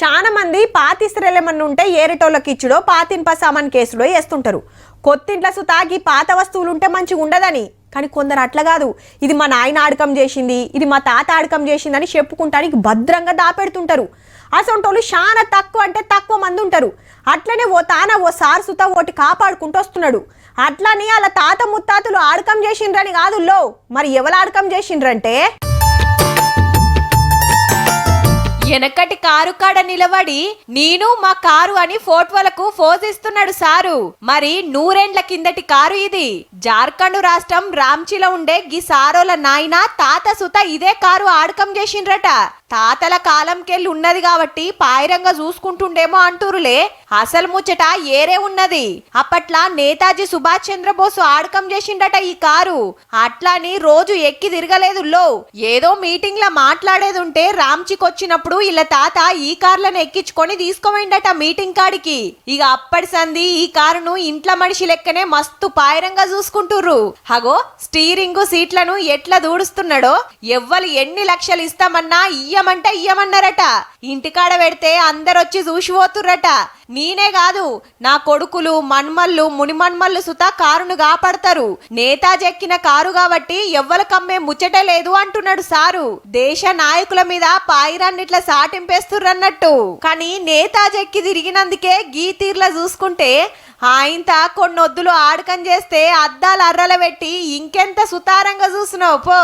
చాలా మంది పాతిస్త్రీలేమన్నా ఉంటే ఏరేటోళ్ళకి ఇచ్చుడో పాతింప సామాన్ కేసులో వేస్తుంటారు. కొత్తింట్ల సుతాగి పాత వస్తువులు ఉంటే మంచిగా ఉండదని. కానీ కొందరు అట్లా కాదు, ఇది మా నాయన ఆడకం చేసింది, ఇది మా తాత ఆడకం చేసిందని చెప్పుకుంటానికి భద్రంగా దాపెడుతుంటారు. అసొంటోళ్ళు చాలా తక్కువ అంటే తక్కువ మంది ఉంటారు. అట్లనే ఓ తాన ఓ సార్ సుత ఓటి కాపాడుకుంటూ వస్తున్నాడు. అట్లని అలా తాత ముత్తాతలు ఆడకం చేసిండ్రని కాదు. మరి ఎవరు ఆడకం చేసిండ్రంటే వెనకటి కారు కాడ నిలబడి నేను మా కారు అని ఫోటోలకు ఫోజ్ ఇస్తున్నాడు సారు. మరి 100 ఏండ్ల కిందటి కారు ఇది. జార్ఖండ్ రాష్ట్రం రాంచీలో ఉండే గీ సారోల నాయన తాత సుత ఇదే కారు ఆడకం చేసిండ్రట. తాతల కాలంకెళ్ళి ఉన్నది కాబట్టి పాయిరంగా చూసుకుంటుండేమో అంటూరులే. అసలు ముచ్చట ఏరే ఉన్నది. అప్పట్లా నేతాజీ సుభాష్ చంద్రబోసు ఆడకం చేసిండట ఈ కారు. అట్లాని రోజు ఎక్కి తిరగలేదు. ఏదో మీటింగ్ లా మాట్లాడేది ఉంటే రాంచీకొచ్చినప్పుడు ఇలా తాత ఈ కార్లను ఎక్కించుకొని తీసుకోవేండట మీటింగ్ కాడికి. ఇక అప్పటి సంది ఈ కారును ఇంట్లో మనిషి లెక్కనే మస్తు పాయిరంగా చూసుకుంటుర్రు. హగో స్టీరింగ్ సీట్లను ఎట్లా దూడుస్తున్నాడో. ఎవ్వరు ఎన్ని లక్షలు ఇస్తామన్నా ఇయ్యమంటే ఇయ్యమన్నారట. ఇంటికాడ పెడితే అందరొచ్చి చూసిపోతుర్రట. నేనే కాదు, నా కొడుకులు మన్మళ్ళు మునిమన్మళ్ళు సుత కారును కాపాడతారు. నేతాజీ ఎక్కిన కారు కాబట్టి ఎవ్వలకమ్మే ముచ్చటే లేదు అంటున్నాడు సారు. దేశ నాయకుల మీద పాయిరాన్నిట్లా సాటింపేస్తుర్రన్నట్టు. కానీ నేతాజీ ఎక్కి తిరిగినందుకే గీ తీర్లా చూసుకుంటే ఆయంత కొన్నొద్దులు ఆడకం చేస్తే అద్దాలు అర్రల పెట్టి ఇంకెంత సుతారంగా చూసినావు పో.